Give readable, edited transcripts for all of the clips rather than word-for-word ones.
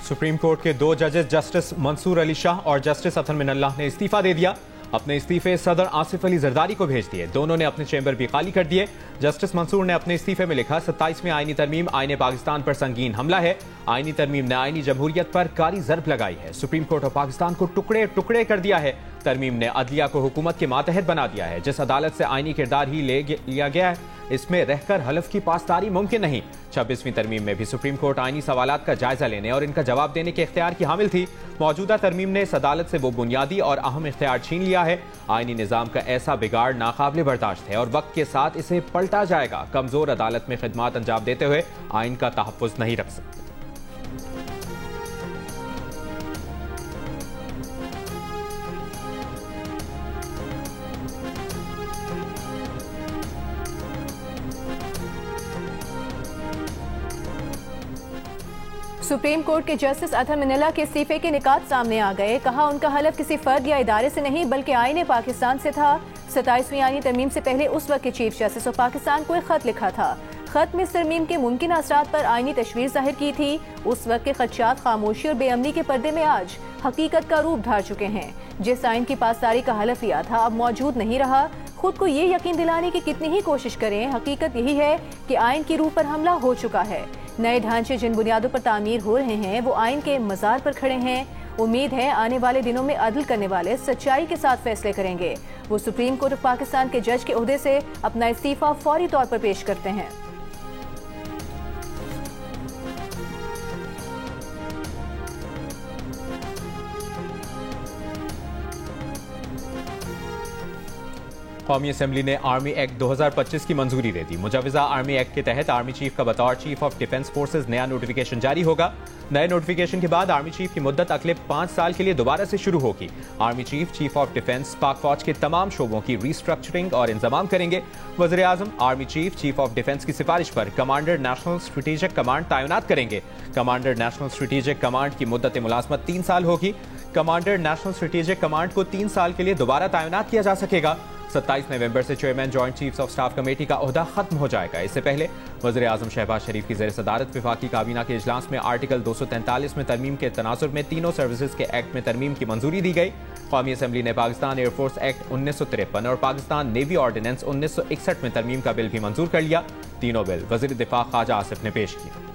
Supreme court के 2 जजेस justice Mansoor Ali Shah और जस्टिस अतन मिनल्लाह ने इस्तीफा दे दिया। अपने इस्तीफे सदर आसिफ अली जरदारी को भेज दिए। दोनों ने अपने चेंबर भी खाली कर दिए। जस्टिस मंसूर ने अपने इस्तीफे में लिखा, 27वीं आईनी तरमीम आईने पाकिस्तान पर संगीन हमला है। आईनी तरमीम ने आईनी जमहूरियत पर कारी जरब लगाई है। सुप्रीम कोर्ट ऑफ पाकिस्तान को टुकड़े टुकड़े कर दिया है। तरमीम ने अदलिया को हुकूमत के मातहत बना दिया है। जिस अदालत से आईनी किरदार ही लिया गया है, इसमें रहकर हलफ की पासदारी मुमकिन नहीं। 26वीं तरमीम में भी सुप्रीम कोर्ट आईनी सवालात का जायजा लेने और इनका जवाब देने के इख्तियार की हामिल थी। मौजूदा तरमीम ने इस अदालत से वो बुनियादी और अहम इख्तियार छीन लिया है। आईनी निज़ाम का ऐसा बिगाड़ नाकाबिले बर्दाश्त है और वक्त के साथ इसे पलटा जाएगा। कमजोर अदालत में खिदमात अंजाम देते हुए आइन का तहफ़्फ़ुज़ नहीं रख सकते। सुप्रीम कोर्ट के जस्टिस अतन मिनल्लाह के इस्तीफे के निकात सामने आ गए। कहा, उनका हलफ किसी फर्द या इदारे से नहीं बल्कि आईने पाकिस्तान से था। 27वीं आईनी तरमीम से पहले उस वक्त के चीफ जस्टिस ऑफ पाकिस्तान को एक खत लिखा था। खत में इस तरमीम के मुमकिन असरात पर आईनी तशवीर जाहिर की थी। उस वक्त के खदशात खामोशी और बेअमनी के पर्दे में आज हकीकत का रूप धार चुके हैं। जिस आइन की पासदारी का हलफ लिया था अब मौजूद नहीं रहा। खुद को ये यकीन दिलाने की कितनी ही कोशिश करें, हकीकत यही है कि आइन की रूह पर हमला हो चुका है। नए ढांचे जिन बुनियादों पर तामीर हो रहे हैं वो आइन के मज़ार पर खड़े हैं। उम्मीद है आने वाले दिनों में अदल करने वाले सच्चाई के साथ फैसले करेंगे। वो सुप्रीम कोर्ट ऑफ पाकिस्तान के जज के ओहदे से अपना इस्तीफा फौरी तौर पर पेश करते हैं। कौमी असम्बली ने आर्मी एक्ट 2025 की मंजूरी दे दी। मुजवजा आर्मी एक्ट के तहत आर्मी चीफ का बतौर चीफ ऑफ डिफेंस फोर्सेज नया नोटिफिकेशन जारी होगा। नए नोटिफिकेशन के बाद आर्मी चीफ की मुद्दत अगले 5 साल के लिए दोबारा से शुरू होगी। Army chief chief of defence पाक फौज के तमाम शोबों की रिस्ट्रक्चरिंग और इंतजाम करेंगे। वज़ीर आज़म army chief chief of defence की सिफारिश पर कमांडर नेशनल स्ट्रेटेजिक कमांड तैनात करेंगे। कमांडर नेशनल स्ट्रेटेजिक कमांड की मुद्दत मुलाजमत 3 साल होगी। कमांडर नेशनल स्ट्रेटेजिक कमांड को 3 साल के लिए दोबारा तैनात किया जा सकेगा। 27 नवंबर से chairman joint chiefs of staff committee का ओहदा खत्म हो जाएगा। इससे पहले वज़ीर आज़म शहबाज शरीफ की ज़ेर सदारत वफाकी काबीना के इजलास में आर्टिकल 243 में तरमीम के तनाजुर में तीनों सर्विसेज के एक्ट में तरमीम की मंजूरी दी गई। कौमी असम्बली ने पाकिस्तान एयरफोर्स एक्ट 1953 और पाकिस्तान नेवी ऑर्डिनेंस 1961 में तरमीम का बिल भी मंजूर कर लिया। तीनों बिल वज़ीर दिफा ख्वाजा आसिफ ने पेश किया।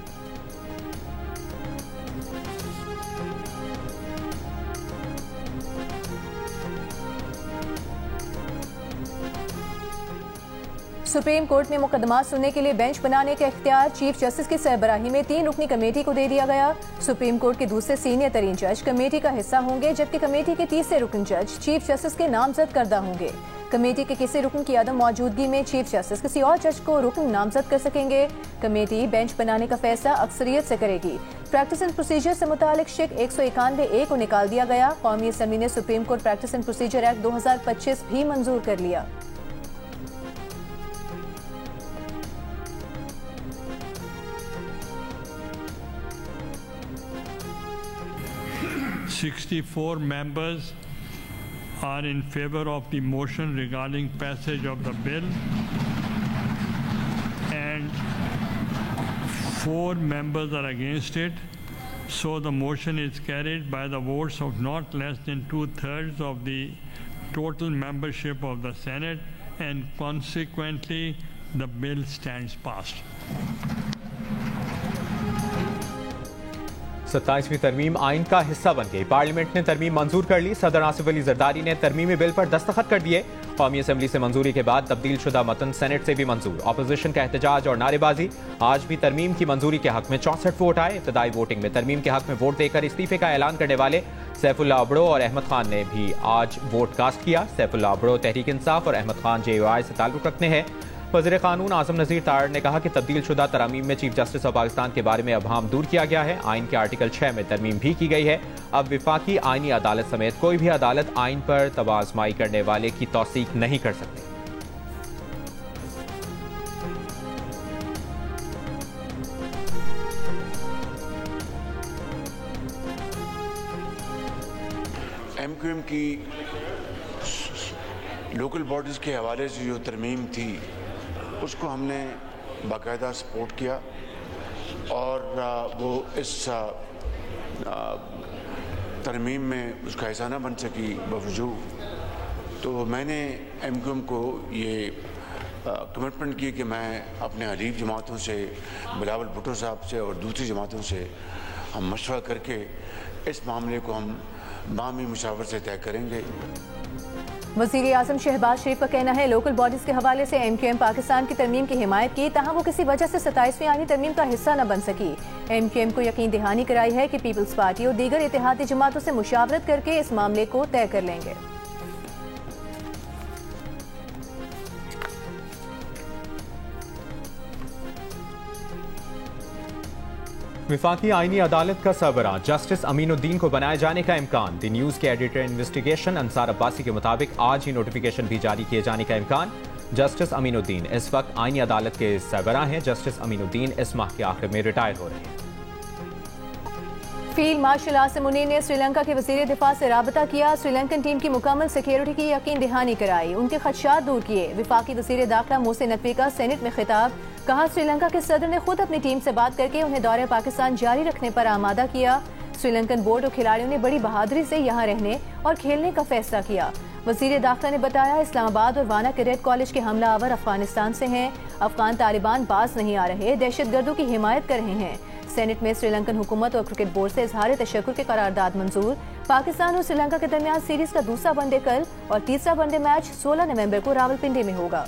सुप्रीम कोर्ट में मुकदमा सुनने के लिए बेंच बनाने का इख्तियार चीफ जस्टिस की सरबराही में 3 रुकनी कमेटी को दे दिया गया। सुप्रीम कोर्ट के दूसरे सीनियर तरीन जज कमेटी का हिस्सा होंगे, जबकि कमेटी के तीसरे रुकन जज चीफ जस्टिस के नामजद करदा होंगे। कमेटी के किसी रुकन की अदम मौजूदगी में चीफ जस्टिस किसी और जज को रुकन नामजद कर सकेंगे। कमेटी बेंच बनाने का फैसला अक्सरियत से करेगी। प्रैक्टिस एंड प्रोसीजर से मुतालिक शिक 191A को निकाल दिया गया। कौमी असम्बली ने supreme court practice and procedure act 2025 भी मंजूर कर लिया। 64 members are in favor of the motion regarding passage of the bill and 4 members are against it. So the motion is carried by the votes of not less than 2/3 of the total membership of the Senate, and consequently the bill stands passed. 27वीं तरमीम आइन का हिस्सा बन गई। Parliament ने तरमीम मंजूर कर ली। सदर आसिफ अली जरदारी ने तरमीमी बिल पर दस्तखत कर दिए। कौमी असम्बली से मंजूरी के बाद तब्दील शुदा मतन सेनेट से भी मंजूर। अपोजिशन का एहतजाज और नारेबाजी। आज भी तरमीम की मंजूरी के हक में 64 वोट आए। इब्तदाई वोटिंग में तरमीम के हक में वोट देकर इस्तीफे का ऐलान करने वाले सैफुल्लाह अबड़ो और अहमद खान ने भी आज वोट कास्ट किया। सैफुल्लाह अबड़ो तहरीक इंसाफ और अहमद खान JUI से ताल्लुक रखते हैं। वज़ीर कानून आज़म नज़ीर तारड़ ने कहा कि तब्दील शुदा तरामीम में चीफ जस्टिस ऑफ पाकिस्तान के बारे में अबहाम दूर किया गया है। आइन के आर्टिकल 6 में तरमीम भी की गई है। अब विफाकी आइनी अदालत समेत कोई भी अदालत आइन पर तवाज़माई करने वाले की तौसीक नहीं कर सकती। MQM की लोकल बॉडीज़ के हवाले से जो तरमीम थी उसको हमने बाकायदा सपोर्ट किया और वो इस तरमीम में उसका हिस्सा न बन सकी बावजूद, तो मैंने MQM को ये कमिटमेंट की कि मैं अपने हलीफ जमातों से, बिलावल भुट्टो साहब से और दूसरी जमातों से हम मशवरा करके इस मामले को हम बामी मुशावरत से तय करेंगे। वज़ीर आज़म शहबाज शरीफ का कहना है लोकल बॉडीज के हवाले से MQM पाकिस्तान की तरमीम की हिमायत की, तहाँ वो किसी वजह से 27वीं आईनी तरमीम का हिस्सा न बन सकी। MQM को यकीन दहानी कराई है कि पीपल्स पार्टी और दीगर इत्तेहादी जमातों से मुशावरत करके इस मामले को तय कर लेंगे। विफाकी आईनी अदालत का सरबराह जस्टिस अमीनुद्दीन को बनाए जाने का इम्कान। दी न्यूज के एडिटर इन्वेस्टिगेशन अंसार अब्बासी के मुताबिक आज ही नोटिफिकेशन भी जारी किए जाने का इम्कान। जस्टिस अमीनुद्दीन इस वक्त आईनी अदालत के सरबराह हैं। जस्टिस अमीनुद्दीन इस माह के आखिर में रिटायर हो रहे हैं। फील्ड मार्शल आसिम मुनीर ने श्रीलंका के वज़ीर दिफा से राबता किया। श्रीलंकन टीम की मुकम्मल सिक्योरिटी की यकीन दहानी कराई, उनके खदशात दूर किए। विफाकी वज़ीर दाखिला मोहसिन नकवी का सेनेट में खिताब, कहा श्रीलंका के सदर ने खुद अपनी टीम से बात करके उन्हें दौरे पाकिस्तान जारी रखने पर आमादा किया। श्रीलंकन बोर्ड और खिलाड़ियों ने बड़ी बहादुरी से यहाँ रहने और खेलने का फैसला किया। वज़ीर दाखिला ने बताया इस्लामाबाद और वाना के रेड कॉलेज के हमलावर अफगानिस्तान से हैं। अफगान तालिबान बाज नहीं आ रहे, दहशतगर्दों की हिमायत कर रहे हैं। सेनेट में श्रीलंकन हुकूमत और क्रिकेट बोर्ड से इजहार तशक्कुर के करारदाद मंजूर। पाकिस्तान और श्रीलंका के दरमियान सीरीज का दूसरा वनडे कल और तीसरा वनडे मैच 16 नवंबर को रावलपिंडी में होगा।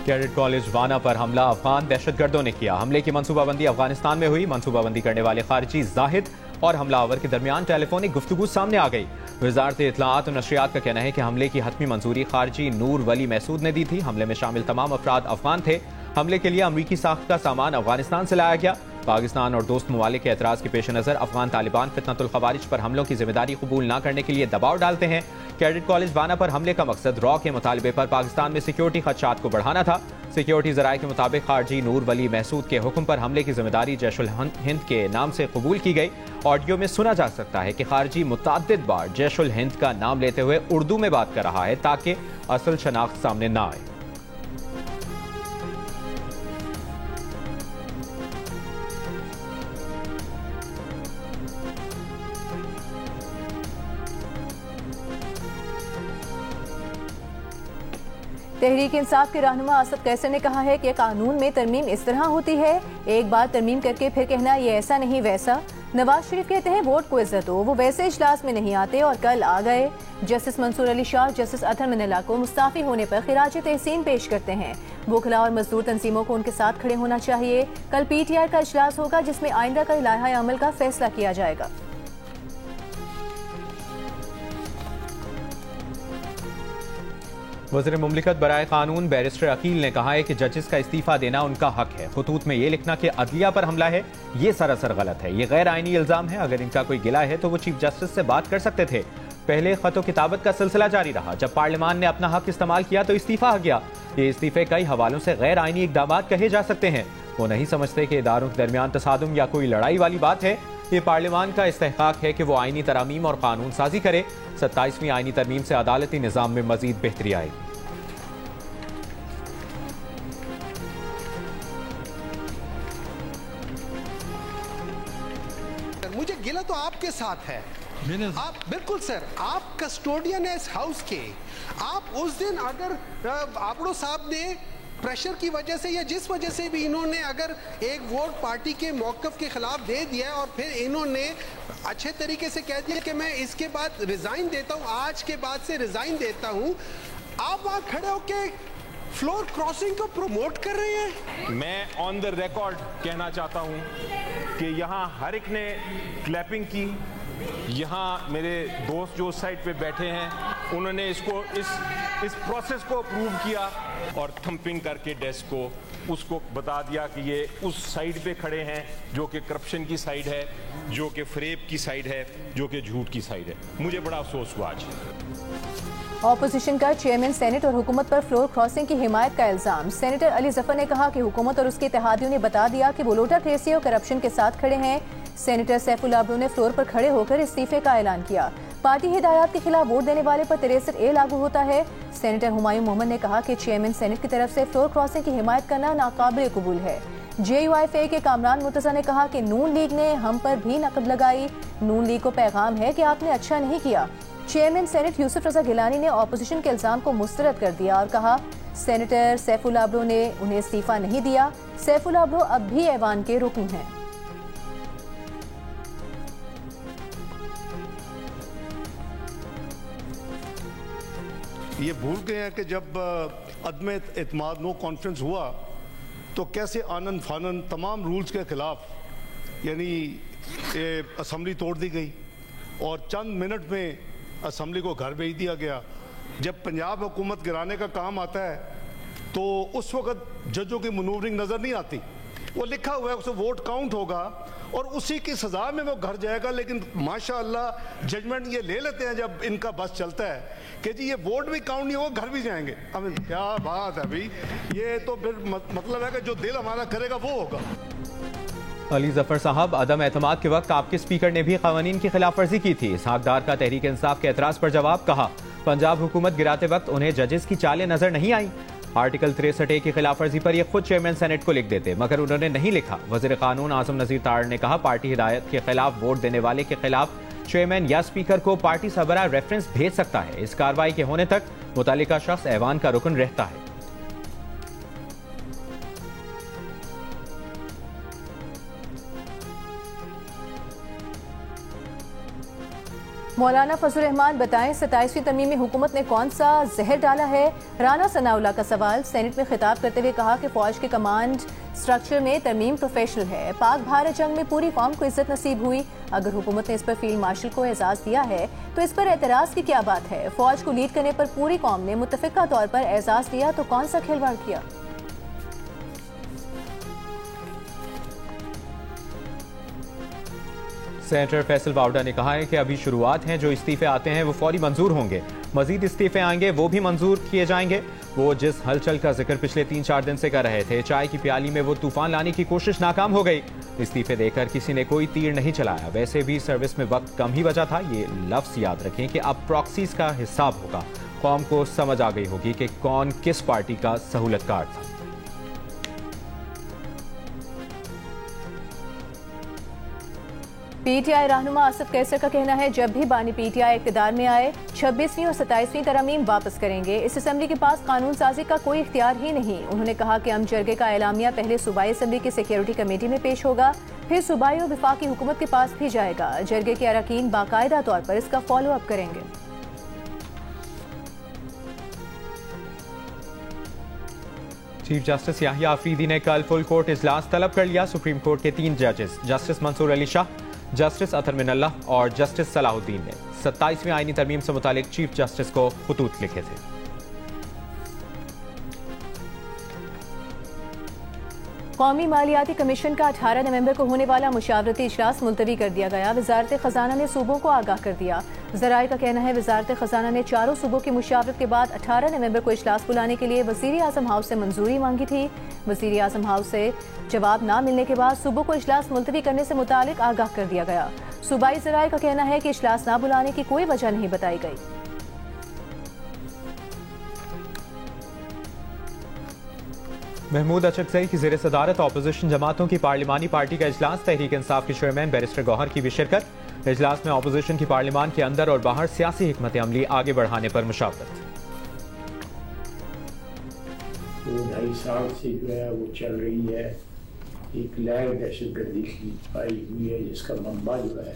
कैडेट कॉलेज वाना पर हमला अफगान दहशतगर्दों ने किया। हमले की मंसूबाबंदी अफगानिस्तान में हुई। मंसूबाबंदी करने वाले खारिजी जाहिद और हमलावर के दरमियान टेलीफोनिक गुफ्तगू सामने आ गई। वजारत इत्तलाआत और नशरियात का कहना है कि हमले की हतमी मंजूरी खारजी नूर वली महसूद ने दी थी। हमले में शामिल तमाम अफराद अफगान थे। हमले के लिए अमरीकी साख्त का सामान अफगानिस्तान से लाया गया। पाकिस्तान और दोस्त ममालिक के एतराज के पेश नजर अफगान तालिबान फितनतुल खवारिज पर हमलों की जिम्मेदारी कबूल न करने के लिए दबाव डालते हैं। कैडेट कॉलेज वाना पर हमले का मकसद रॉ के मुतालबे पर पाकिस्तान में सिक्योरिटी खदशात को बढ़ाना था। सिक्योरिटी जराये के मुताबिक खारजी नूर वली महसूद के हुक्म पर हमले की जिम्मेदारी जैशुल हिंद के नाम से कबूल की गई। ऑडियो में सुना जा सकता है कि खारजी मुतअद्दिद बार जैशुल हिंद का नाम लेते हुए उर्दू में बात कर रहा है ताकि असल शनाख्त सामने न आए। तहरीक इंसाफ के रहनुमा असद कैसर ने कहा है कि कानून में तरमीम इस तरह होती है, एक बार तरमीम करके फिर कहना ये ऐसा नहीं वैसा। नवाज शरीफ कहते हैं वोट को इज्जत हो, वो वैसे इजलास में नहीं आते और कल आ गए। जस्टिस मंसूर अली शाह जस्टिस अतहर मिनल्ला को मुस्ताफी होने पर खिराज तहसीन पेश करते हैं। वकला और मजदूर तंजीमों को उनके साथ खड़े होना चाहिए। कल PTI का इजलास होगा जिसमें आइंदा का इलाहा अमल का फैसला किया जाएगा। वज़ीर मुमलिकत बराए कानून बैरिस्टर अकील ने कहा है कि जजेस का इस्तीफा देना उनका हक है। खतूत में ये लिखना कि अदलिया पर हमला है, ये सरासर गलत है। ये गैर आईनी इल्जाम है। अगर इनका कोई गिला है तो वो चीफ जस्टिस से बात कर सकते थे। पहले खतो किताबत का सिलसिला जारी रहा। जब पार्लियामान ने अपना हक इस्तेमाल किया तो इस्तीफा आ गया। ये इस्तीफे कई हवालों से गैर आईनी इकदाम कहे जा सकते हैं। वो नहीं समझते कि इदारों के दरमियान तसादुम या कोई लड़ाई वाली बात है। ये पार्लियामान का इस्तेहकाक है कि वो आईनी तरामीम और कानून साजी करे। 27वीं आईनी तरमीम से अदालती निज़ाम में मजीद बेहतरी आएगी। मुझे गिला तो आपके साथ है। आप बिल्कुल सर, आप कस्टोडियन है इस हाउस के। आप उस दिन अगर आपड़ो साहब ने प्रेशर की वजह से या जिस वजह से भी इन्होंने अगर एक वोट पार्टी के मौक़िफ़ के खिलाफ दे दिया और फिर इन्होंने अच्छे तरीके से कह दिया कि मैं इसके बाद रिजाइन देता हूँ, आज के बाद से रिजाइन देता हूँ, आप वहाँ खड़े होके फ्लोर क्रॉसिंग को प्रमोट कर रहे हैं। मैं ऑन द रिकॉर्ड कहना चाहता हूं कि यहाँ हर एक ने क्लैपिंग की। यहाँ मेरे दोस्त जो उस साइड पे बैठे हैं उन्होंने इसको इस प्रोसेस को अप्रूव किया और थंपिंग करके डेस्क को उसको बता दिया कि ये उस साइड पे खड़े हैं जो कि करप्शन की साइड है, जो कि फरेब की साइड है, जो कि झूठ की साइड है। मुझे बड़ा अफसोस हुआ आज। ऑपोजिशन का चेयरमैन सेनेट और हुकूमत पर फ्लोर क्रॉसिंग की हिमायत का इल्जाम। सेनेटर अली जफर ने कहा कि हुकूमत और उसके इत्तेहादियों ने बता दिया कि वो लोटाक्रेसी और करप्शन के साथ खड़े हैं। सेनेटर सैफुल्लाह अब्दू ने फ्लोर पर खड़े होकर इस्तीफे का ऐलान किया। पार्टी हिदायत के खिलाफ वोट देने वाले पर 63A लागू होता है। सेनेटर हुमायूं मोहम्मद ने कहा कि चेयरमैन सेनेट की तरफ से फ्लोर क्रॉसिंग की हिमायत करना नाकाबिल कबूल है। JUIFA के कामरान मुर्तजा ने कहा कि नून लीग ने हम पर भी नकद लगाई। नून लीग को पैगाम है कि आपने अच्छा नहीं किया। चेयरमैन सेनेट यूसुफ रजा गिलानी ने ऑपोजिशन के इल्जाम को मुस्तरद कर दिया और कहा सेनेटर सैफुल आबरो ने उन्हें इस्तीफा नहीं दिया। सैफुल आबरो अब भी ऐवान के रुकन हैं। ये भूल गए हैं कि जब अदम एतमाद नो कॉन्फ्रेंस हुआ तो कैसे आनन फानन तमाम रूल्स के खिलाफ यानी असम्बली तोड़ दी गई और चंद मिनट में असम्बली को घर भेज दिया गया। जब पंजाब हुकूमत गिराने का काम आता है तो उस वक्त जजों की मनूवरिंग नज़र नहीं आती। वो लिखा हुआ है उसे वोट काउंट होगा और उसी की सजा में वो घर जाएगा। लेकिन माशाअल्लाह जजमेंट ये ले लेते हैं जब इनका बस चलता है कि जी ये वोट भी काउंट नहीं होगा, घर भी जाएंगे। अब क्या बात है भाई, ये तो फिर मतलब है कि जो दिल हमारा करेगा वो होगा। अली जफर साहब, अदम एतमाद के वक्त आपके स्पीकर ने भी कवानीन की खिलाफ वर्जी की थी। इसहाकदार का तहरीक इंसाफ के एतराज पर जवाब, कहा पंजाब हुकूमत गिराते वक्त उन्हें जजेस की चालें नजर नहीं आई। आर्टिकल 63A की खिलाफ वर्जी पर यह खुद चेयरमैन सेनेट को लिख देते मगर उन्होंने नहीं लिखा। वजीर कानून आजम नजीर ताड़ ने कहा पार्टी हिदायत के खिलाफ वोट देने वाले के खिलाफ चेयरमैन या स्पीकर को पार्टी सरबराह रेफरेंस भेज सकता है। इस कार्रवाई के होने तक मुतालिका शख्स ऐवान का रुकन रहता है। मौलाना फजल रहमान बताएं 27वीं तरमीमी हुकूमत ने कौन सा जहर डाला है। राना सनाउल्लाह का सवाल, सेनेट में खिताब करते हुए कहा कि फौज के कमांड स्ट्रक्चर में तरमीम प्रोफेशनल है। पाक भारत जंग में पूरी कौम को इज्जत नसीब हुई। अगर हुकूमत ने इस पर फील्ड मार्शल को एजाज दिया है तो इस पर एतराज की क्या बात है। फौज को लीड करने पर पूरी कौम ने मुत्तफिका तौर पर एजाज दिया तो कौन सा खिलवाड़ किया। सेनेटर फैसल बावडा ने कहा है कि अभी शुरुआत है, जो इस्तीफे आते हैं वो फौरी मंजूर होंगे। मजीद इस्तीफे आएंगे वो भी मंजूर किए जाएंगे। वो जिस हलचल का जिक्र पिछले 3-4 दिन से कर रहे थे, चाय की प्याली में वो तूफान लाने की कोशिश नाकाम हो गई। इस्तीफे देकर किसी ने कोई तीर नहीं चलाया। वैसे भी सर्विस में वक्त कम ही बचा था। ये लफ्ज याद रखें कि अब प्रॉक्सीज का हिसाब होगा। कौम को समझ आ गई होगी कि कौन किस पार्टी का सहूलतकार था। PTI रहनुमा आसिफ कैसर का कहना है जब भी बानी PTI इक़्तिदार में आए 26वीं और 27वीं तरमीम वापस करेंगे। इस असेंबली के पास कानून साजी का कोई इख्तियार ही नहीं। उन्होंने कहा कि हम जरगे का एलामिया पहले सूबाई असेंबली की सिक्योरिटी कमेटी में पेश होगा, फिर सूबाई और वफाकी हुकूमत के पास भी जाएगा। जरगे के अरकान बाकायदा तौर पर इसका फॉलो अप करेंगे। चीफ जस्टिस याहिया आफरीदी ने कल फुल कोर्ट इजलास तलब कर लिया। सुप्रीम कोर्ट के 3 जजेस जस्टिस मंसूर अली शाह, जस्टिस अतर मिनल्लाह और जस्टिस सलाहुद्दीन ने 27वीं आईनी तरमीम से मुतालिक चीफ जस्टिस को खुतूत लिखे थे। कौमी मालियाती कमीशन का 18 नवंबर को होने वाला मुशावरती इजलास मुलतवी कर दिया गया। वजारत खजाना ने सूबों को आगाह कर दिया। ज़राए का कहना है वजारत खजाना ने चारों सूबों की मुशावरत के बाद 18 नवंबर को इजलास बुलाने के लिए वज़ीर आज़म हाउस से मंजूरी मांगी थी। वज़ीर आज़म हाउस से जवाब ना मिलने के बाद सूबों को इजलास मुलतवी करने से मुतालिक आगाह कर दिया गया। सूबाई ज़राए का कहना है कि इजलास ना बुलाने की कोई वजह नहीं बताई गई। महमूद अचकज़ई की ज़ेर सदारत अपोजिशन जमातों की पार्लिमानी पार्टी का इजलास। तहरीक इंसाफ के चेयरमैन बैरिस्टर गौहर की भी शिरकत। इजलास में अपोजिशन की पार्लिमान के अंदर और बाहर सियासी हिकमत अमली आगे बढ़ाने पर मुशावरत। 2-2.5 साल से जो है वो चल रही है। एक लहर दहशतगर्दी की आई हुई है जिसका मंबा जो है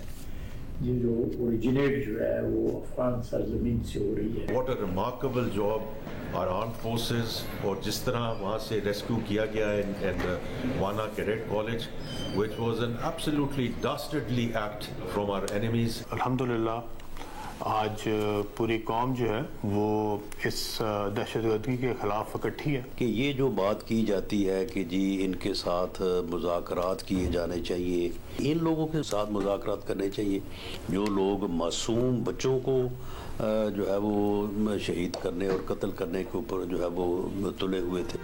जो ओरिजिनेट जो है वो अफगान सरजमीन से हो रही है। What a remarkable job our armed forces और जिस तरह वहाँ से रेस्क्यू किया गया है in वाना cadet college which was an absolutely dastardly act from our enemies। अल्हम्दुलिल्लाह आज पूरी कौम जो है वो इस दहशतगर्दी के खिलाफ इकट्ठी है कि ये जो बात की जाती है कि जी इनके साथ मुज़ाकरात किए जाने चाहिए, इन लोगों के साथ मुज़ाकरात करने चाहिए जो लोग मासूम बच्चों को जो है वो शहीद करने और कत्ल करने के ऊपर जो है वो तुले हुए थे।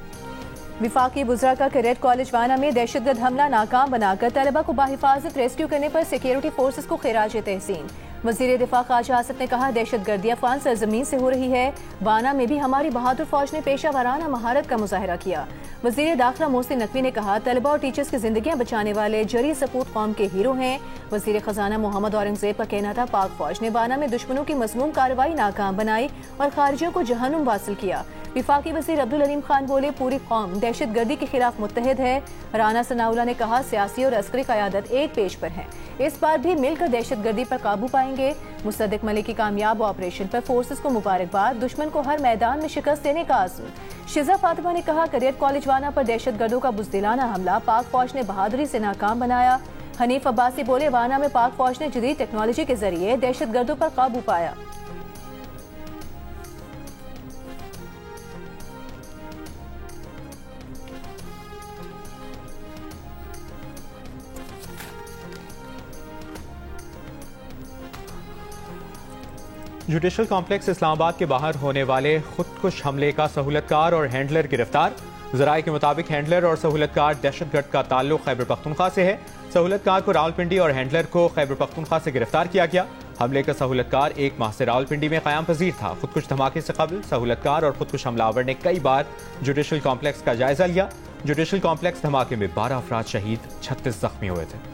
विफाकी बुज़रा का कैडेट कॉलेज वाना में दहशतगर्द हमला नाकाम बनाकर तलबा को बाहिफाजत रेस्क्यू करने पर सिक्योरिटी फोर्सेस को खिराज तहसीन। वज़ीर दिफा ख्वाजा आसिफ ने कहा, दहशतगर्दी अफगान सरजमीन से हो रही है। वाना में भी हमारी बहादुर फौज ने पेशा वाराना महारत का मुजाहरा किया। वज़ीर दाखिला मोहसिन नकवी ने कहा, तलबा और टीचर्स की जिंदगियां बचाने वाले जरी सपूत कौम के हीरो हैं। वज़ीर खजाना मोहम्मद औरंगजेब का कहना था, पाक फौज ने वाना में दुश्मनों की मज़मूम कार्रवाई नाकाम बनाई और खारिजियों को जहन्नुम वासिल किया। विफाकी वज़ीर अब्दुल अलीम खान बोले, पूरी कौम दहशतगर्दी के खिलाफ मुत्तहिद है। राना सनाउल्लाह ने कहा, सियासी और अस्करी क़यादत एक पेज पर है, इस बार भी मिलकर दहशतगर्दी पर काबू पाएंगे। मुसद्दिक मलिक की कामयाब ऑपरेशन पर फोर्सेस को मुबारकबाद, दुश्मन को हर मैदान में शिकस्त देने का आज़म। शिजा फातिमा ने कहा, कैडेट कॉलेज वाना पर दहशतगर्दों का बुज़दिलाना हमला पाक फौज ने बहादुरी से नाकाम बनाया। हनीफ अब्बासी बोले, वाना में पाक फौज ने जदीद टेक्नोलॉजी के जरिए दहशतगर्दों पर काबू पाया। जुडिशल कॉम्प्लेक्स इस्लामाबाद के बाहर होने वाले खुदकुश हमले का सहूलतकार और हैंडलर गिरफ्तार। ज़राए के मुताबिक हैंडलर और सहूलतकार दहशतगर्द का ताल्लुक खैबर पख्तूनख्वा से है। सहूलतकार को रावलपिंडी और हैंडलर को खैबर पख्तूनख्वा से गिरफ्तार किया गया। हमले का सहूलतकार एक माह से रावलपिंडी में क़याम पजीर था। खुदकुश धमाके से कबल सहूलतकार और खुदकुश हमलावर ने कई बार जुडिशल कॉम्प्लेक्स का जायजा लिया। जुडिशल कॉम्प्लेक्स धमाके में 12 अफराद शहीद, 36 जख्मी हुए थे।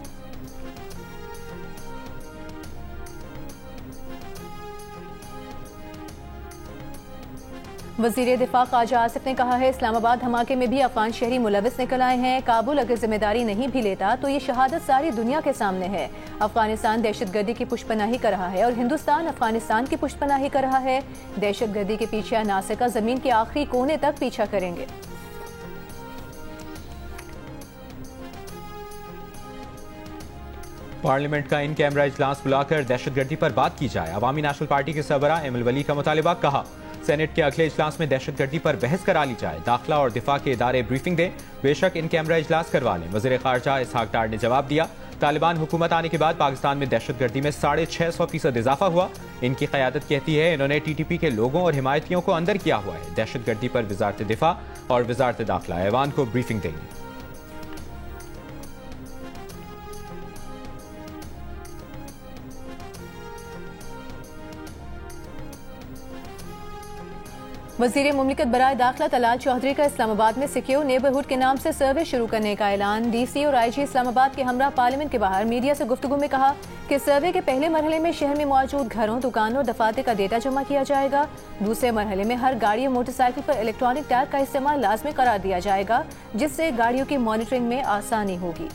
वज़ीर दिफा ख्वाजा आसिफ ने कहा है, इस्लामाबाद धमाके में भी अफगान शहरी मुलविस निकल आए हैं। काबुल अगर जिम्मेदारी नहीं भी लेता तो ये शहादत सारी दुनिया के सामने है। अफगानिस्तान दहशतगर्दी की पुष्पनाही कर रहा है और हिंदुस्तान अफगानिस्तान की पुष्पनाही कर रहा है। दहशतगर्दी के पीछे नासिका जमीन के आखिरी कोने तक पीछा करेंगे। पार्लियामेंट का इन कैमरा इजलास बुलाकर दहशतगर्दी पर बात की जाए। अवामी नेशनल पार्टी के सरबराह एम वली का मुतालिबा। कहा, सेनेट के अगले इजलास में दहशतगर्दी पर बहस करा ली जाए। दाखिला और दिफा के इदारे ब्रीफिंग दें, बेशक इन कैमरा इजलास करवा लें। वज़ीर ख़ारजा इसहाक डार ने जवाब दिया, तालिबान हुकूमत आने के बाद पाकिस्तान में दहशतगर्दी में 650% इजाफा हुआ। इनकी क़यादत कहती है इन्होंने TTP के लोगों और हिमायतियों को अंदर किया हुआ है। दहशतगर्दी पर वज़ारत दिफा और वज़ारत दाखिला ऐवान को ब्रीफिंग देंगी। वज़ीर मुमलिकत बराए दाखिला तलाल चौधरी का इस्लामाबाद में सिक्योर नेबरहुड के नाम से सर्वे शुरू करने का ऐलान। DC और IG इस्लामाबाद के हमरा पार्लियामेंट के बाहर मीडिया से गुफ्तगू में कहा कि सर्वे के पहले मरहले में शहर में मौजूद घरों, दुकानों, दफातर का डेटा जमा किया जाएगा। दूसरे मरहले में हर गाड़ी और मोटरसाइकिल पर इलेक्ट्रॉनिक टैग का इस्तेमाल लाजमी करार दिया जाएगा, जिससे गाड़ियों की मॉनिटरिंग में आसानी होगी।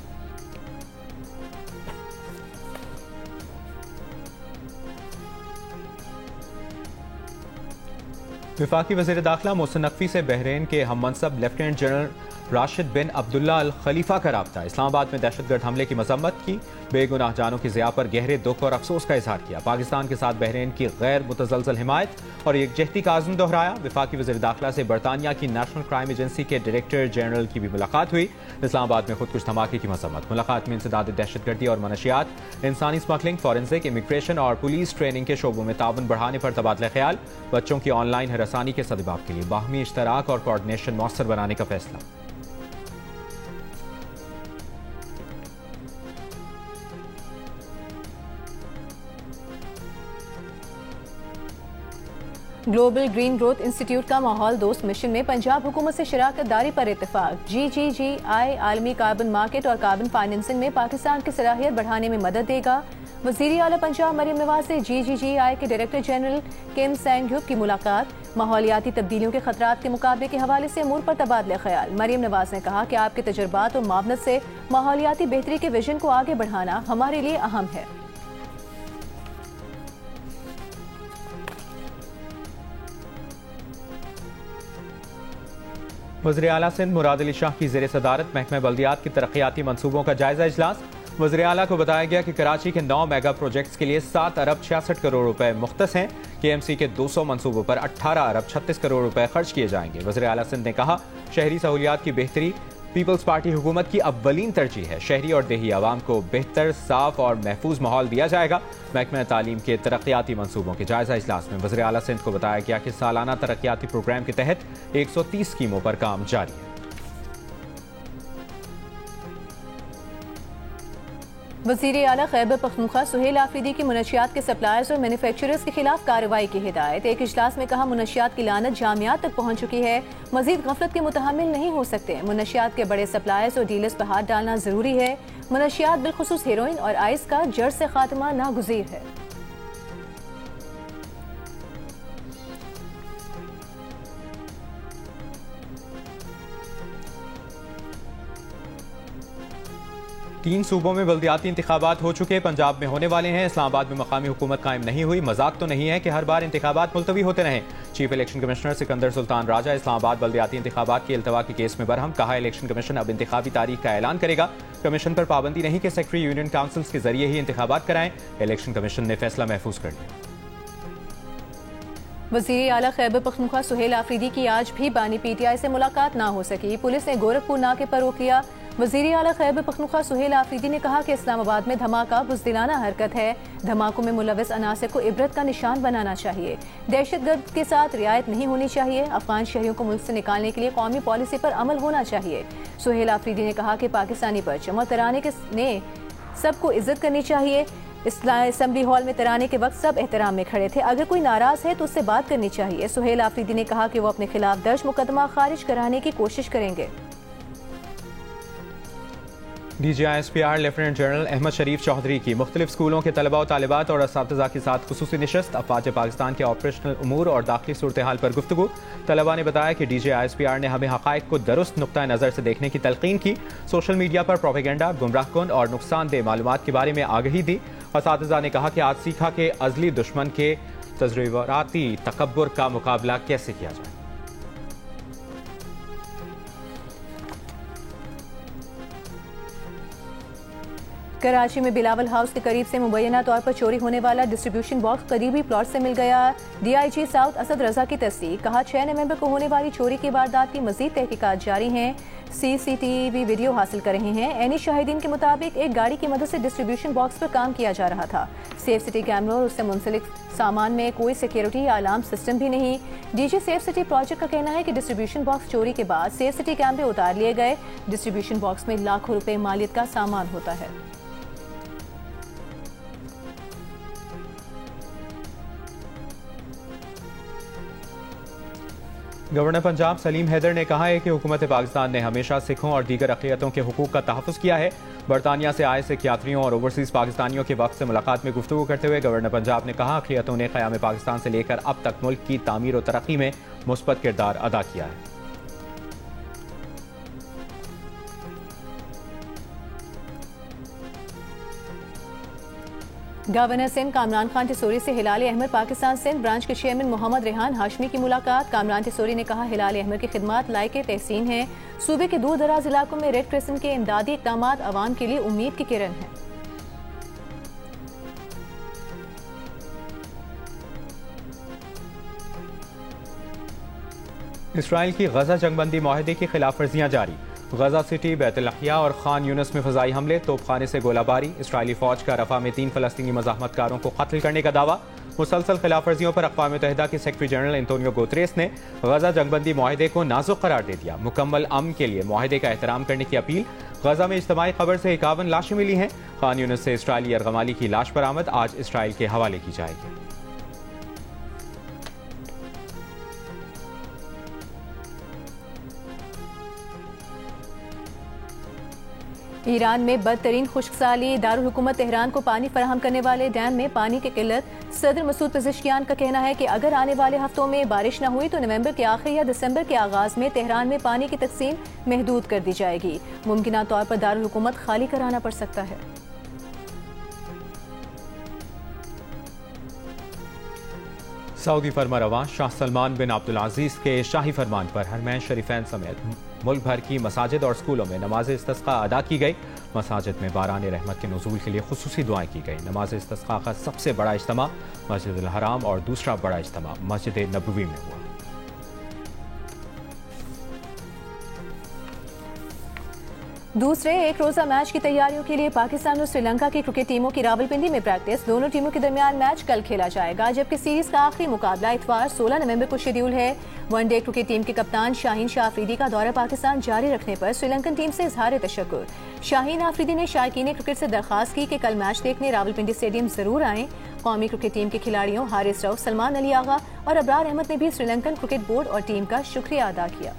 विफाकी वज़ीर दाखिला मोहसिन नकवी से बहरीन के हम मनसब लेफ्टिनेंट जनरल राशिद बिन अब्दुल्ला अल खलीफा का राब्ता। इस्लामाबाद में दहशतगर्द हमले की मजम्मत की। बेगुनाह जानों की ज़िया पर गहरे दुख और अफसोस का इजहार किया। पाकिस्तान के साथ बहरीन की गैर मुतज़लज़ल हिमायत और यकजहती का आज़म दोहराया। विफाकी वज़ीर दाखिला से बरतानिया की नेशनल क्राइम एजेंसी के डायरेक्टर जनरल की भी मुलाकात हुई। इस्लामाबाद में खुदकुश धमाके की मजम्मत। मुलाकात में इंसदाद दहशतगर्दी और मनशियात, इंसानी स्मगलिंग, फॉरेंसिक, इमिग्रेशन और पुलिस ट्रेनिंग के शोबों में ताउन बढ़ाने पर तबादला ख्याल। बच्चों की ऑनलाइन हरासानी के सदबाब के लिए बाहमी इश्तराक और कोऑर्डिनेशन मौसर बनाने का फैसला। ग्लोबल ग्रीन ग्रोथ इंस्टीट्यूट का माहौल दोस्त मिशन में पंजाब हुकूमत से शराकत दारी पर इत्तेफाक। GGGI आलमी कार्बन मार्केट और कार्बन फाइनेंसिंग में पाकिस्तान की सलाहियत बढ़ाने में मदद देगा। वज़ीर आला पंजाब मरियम नवाज से GGGI के डायरेक्टर जनरल किम सैंग-ह्यूक की मुलाकात। माहौलियाती तब्दीलियों के खतरात के मुकाबले के हवाले से अमूर पर तबादला ख्याल। मरियम नवाज ने कहा कि आपके तजुर्बात और मावनत से माहौलियाती बेहतरी के विजन को आगे बढ़ाना हमारे लिए अहम है। वज़ीर आला सिंध मुराद अली शाह की ज़ेर सदारत महकमा बल्दियात की तरक्याती मनसूबों का जायजा इजलास। वज़ीर आला को बताया गया कि कराची के 9 मेगा प्रोजेक्ट्स के लिए 7 अरब 66 करोड़ रुपए मुख्तस हैं। KMC के 200 मनसूबों पर 18 अरब 36 करोड़ रुपए खर्च किए जाएंगे। वज़ीर आला सिंध ने कहा, शहरी सहूलियात की बेहतरी पीपल्स पार्टी हुकूमत की अव्वलीन तरजीह है। शहरी और देही आवाम को बेहतर, साफ और महफूज माहौल दिया जाएगा। महकमा तालीम के तरक्याती मनसूबों के जायजा इजलास में वज़ीर आला सिंध को बताया गया कि सालाना तरक्याती प्रोग्राम के तहत 130 स्कीमों पर काम जारी है। वज़ीर आला खैबर पख्तूनख्वा सुहेल आफरीदी की मुनशियात के सप्लायर्स और मैन्युफैक्चरर्स के खिलाफ कार्रवाई की हिदायत। एक इजलास में कहा मुनशियात की लानत जामियात तक पहुँच चुकी है, मजीद गफलत के मुतहम्मिल नहीं हो सकते। मुनशियात के बड़े सप्लायर्स और डीलर्स पर हाथ डालना जरूरी है। मुनशियात बिलखुसूस हेरोइन और आइस का जड़ से खात्मा नागुज़ीर है। तीन सूबों में बल्दियाती इंतखाबात हो चुके, पंजाब में होने वाले हैं। इस्लामाबाद में मकामी हुकूमत कायम नहीं हुई। मजाक तो नहीं है कि हर बार इंतखाबात मुलतवी होते रहें। Chief election commissioner Sikandar Sultan Raja Islamabad बल्दियाती इंतखाबात के इल्तवा के केस में बरहम। कहा इलेक्शन कमीशन अब इंतखाबी तारीख का ऐलान करेगा। कमीशन पर पाबंदी नहीं कि सेक्रेटरी यूनियन काउंसिल्स के जरिए ही इंतखाबात कराएं। इलेक्शन कमीशन ने फैसला महफूज कर लिया। वज़ीर आला खैबर पख्तूनख्वा सुहेल आफरीदी की आज भी बानी PTI से मुलाकात ना हो सकी। पुलिस ने गोरखपुर नाके पर रोक लिया। वज़ीर आला खैबर पख्तूनख्वा सुहेल आफरीदी ने कहा कि इस्लामाबाद में धमाका बुज़दिलाना हरकत है। धमाकों में मुलविस अनासर को इबरत का निशान बनाना चाहिए। दहशतगर्द के साथ रियायत नहीं होनी चाहिए। अफगान शहरियों को मुल्क से निकालने के लिए कौमी पॉलिसी पर अमल होना चाहिए। सुहेल आफरीदी ने कहा कि पाकिस्तानी परचम और तराने ने सबको इज्जत करनी चाहिए। असेंबली हॉल में तराने के वक्त सब एहतराम में खड़े थे। अगर कोई नाराज है तो उससे बात करनी चाहिए। सुहेल आफरीदी ने कहा कि वो अपने खिलाफ दर्ज मुकदमा खारिज कराने की कोशिश करेंगे। DGISPR लेफ्टिनेंट जनरल अहमद शरीफ चौधरी की मुख्तलिफ स्कूलों के तलबा और तालिबात और असातिज़ा के साथ खुसूसी नशस्त। अफवाज पाकिस्तान के ऑपरेशनल उमूर और दाखिली सूरत हाल पर गुफ्तगू। तलबा ने बताया कि DGISPR ने हमें हक़ाइक़ को दुरुस्त नुक्ता नज़र से देखने की तलकीन की। सोशल मीडिया पर प्रोपेगेंडा, गुमराहकुन और नुकसानदेह मालूमात के बारे में आगही दी। असातिज़ा ने कहा कि आज सीखा के अज़ली दुश्मन के तजर्बाती तकब्बुर का मुकाबला कैसे किया जाए। कराची में बिलावल हाउस के करीब से मुबैना तौर पर चोरी होने वाला डिस्ट्रीब्यूशन बॉक्स करीबी प्लॉट से मिल गया। DIG साउथ असद रजा की तस्दीक। कहा 6 नवंबर को होने वाली चोरी की वारदात की मजीद तहकीकात जारी हैं। CCTV वीडियो हासिल कर रहे हैं। एनी शाहिदीन के मुताबिक एक गाड़ी की मदद से डिस्ट्रीब्यूशन बॉक्स पर काम किया जा रहा था। सेफ सिटी कैमरा और उससे मुंसलिक सामान में कोई सिक्योरिटी या अलार्म सिस्टम भी नहीं। DG सेफ सिटी प्रोजेक्ट का कहना है कि डिस्ट्रीब्यूशन बॉक्स चोरी के बाद सेफ सिटी कैमरे उतार लिए गए। डिस्ट्रीब्यूशन बॉक्स में लाखों रुपए मालियत का सामान होता है। गवर्नर पंजाब सलीम हैदर ने कहा है कि हुकूमत पाकिस्तान ने हमेशा सिखों और दीगर अक़लियतों के हुकूक का तहफ़्फ़ुज़ किया है। बरतानिया से आए सिख यात्रियों और ओवरसीज़ पाकिस्तानियों के वक्त से मुलाकात में गुफ्तगू करते हुए गवर्नर पंजाब ने कहा अक़लियतों ने क़याम पाकिस्तान से लेकर अब तक मुल्क की तामीर और तरक्की में मुस्बत किरदार अदा किया है। गवर्नर सिंध कामरान खान टिसोरी से हिलाल अहमद पाकिस्तान सिंध ब्रांच के चेयरमैन मोहम्मद रेहान हाशमी की मुलाकात। कामरान टिसोरी ने कहा हिलाल अहमद की खिदमत लायक तहसीन है। सूबे के दूर दराज इलाकों में रेड क्रिसेंट के इमदादी इक़दाम आवाम के लिए उम्मीद की किरण है। इसराइल की गजा जंगबंदी माहदे की खिलाफ वर्जियां जारी। गजा सिटी, बैतुल-लहिया और खान यूनिस में फ़ज़ाई हमले, तोपखाने से गोलाबारी। इसराइली फ़ौज का रफ़ा में 3 फ़लस्तीनी मज़ाहमतकारों को कत्ल करने का दावा। मुसलसल खिलाफ वर्जियों पर अक़वाम मुत्तहिदा के सेक्रेटरी जनरल एंटोनियो गुतेरेस ने गजा जंगबंदी माहदे को नाजुक करार दे दिया। मुकम्मल अमन के लिए माहदे का एहतराम करने की अपील। गजा में इज्तिमाई खबर से 51 लाशें मिली हैं। खान यूनिस से इसराइली यरगमाली की लाश बरामद, आज इसराइल के हवाले की जाएगी। ईरान में बदतरीन खुश्कसाली, दारुल हुकूमत तेहरान को पानी फराहम करने वाले डैम में पानी की किल्लत। सदर मसूद पेज़ेश्कियान का कहना है कि अगर आने वाले हफ्तों में बारिश न हुई तो नवंबर के आखिर या दिसंबर के आगाज में तेहरान में पानी की तकसीम महदूद कर दी जाएगी। मुमकिना तौर पर दारुल हुकूमत खाली कराना पड़ सकता है। सऊदी फरमारवा शाह सलमान बिन अब्दुल अजीज के शाही फरमान पर हरमैन शरीफैन समेत मुल्क भर की मसाजिद और स्कूलों में नमाज इस्तिस्का अदा की गई। मसाजिद में बारान रहमत के नुज़ूल के लिए खुसूसी दुआएं की गई। नमाज इस्तिस्का का सबसे बड़ा इज्तिमा मस्जिद अल हराम और दूसरा बड़ा इज्तिमा मस्जिद नबवी में हुआ। दूसरे एक रोजा मैच की तैयारियों के लिए पाकिस्तान और श्रीलंका की क्रिकेट टीमों की रावलपिंडी में प्रैक्टिस। दोनों टीमों के दरमियान मैच कल खेला जाएगा, जबकि सीरीज का आखिरी मुकाबला इतवार 16 नवंबर को शेड्यूल है। वनडे क्रिकेट टीम के कप्तान शाहीन शाह अफरीदी का दौरा पाकिस्तान जारी रखने पर श्रीलंकन टीम से इजहार तशक्कुर। शाहीन अफरीदी ने शायकीन क्रिकेट से दरखास्त की कि कल मैच देखने रावलपिंडी स्टेडियम जरूर आएं। कौमी क्रिकेट टीम के खिलाड़ियों हारिस रऊफ, सलमान अली आगा और अबरार अहमद ने भी श्रीलंकन क्रिकेट बोर्ड और टीम का शुक्रिया अदा किया।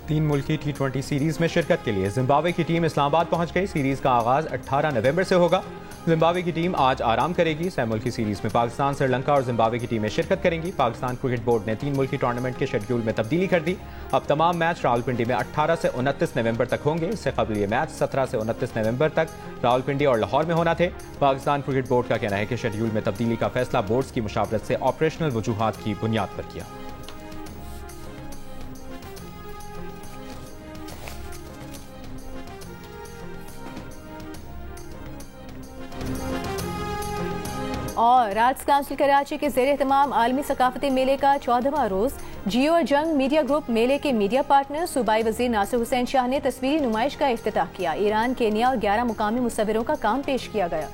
तीन मुल्की T20 सीरीज में शिरकत के लिए जिम्बाब्वे की टीम इस्लामाबाद पहुंच गई। सीरीज का आगाज 18 नवंबर से होगा। जिम्बाब्वे की टीम आज आराम करेगी। सह मुल्की सीरीज में पाकिस्तान, श्रीलंका और जिम्बाब्वे की टीमें शिरकत करेंगी। पाकिस्तान क्रिकेट बोर्ड ने तीन मुल्की टूर्नामेंट के शेड्यूल में तब्दीली कर दी। अब तमाम मैच रावलपिंडी में 18 से 29 नवंबर तक होंगे। इससे कबल ये मैच 17 से 29 नवंबर तक रावलपिंडी और लाहौर में होना थे। पाकिस्तान क्रिकेट बोर्ड का कहना है कि शेड्यूल में तब्दीली का फैसला बोर्ड्स की मुशावरत से ऑपरेशनल वजूहात की बुनियाद पर किया। और आर्ट्स काउंसिल कराची के ज़ेर एहतमाम आलमी सकाफती मेले का 14वां रोज़ जियो और जंग मीडिया ग्रुप मेले के मीडिया पार्टनर सूबाई वजीर नासिर हुसैन शाह ने तस्वीरी नुमाइश का इफ्तिताह किया। ईरान, केन्या और 11 मुकामी मुसव्विरों का काम पेश किया गया।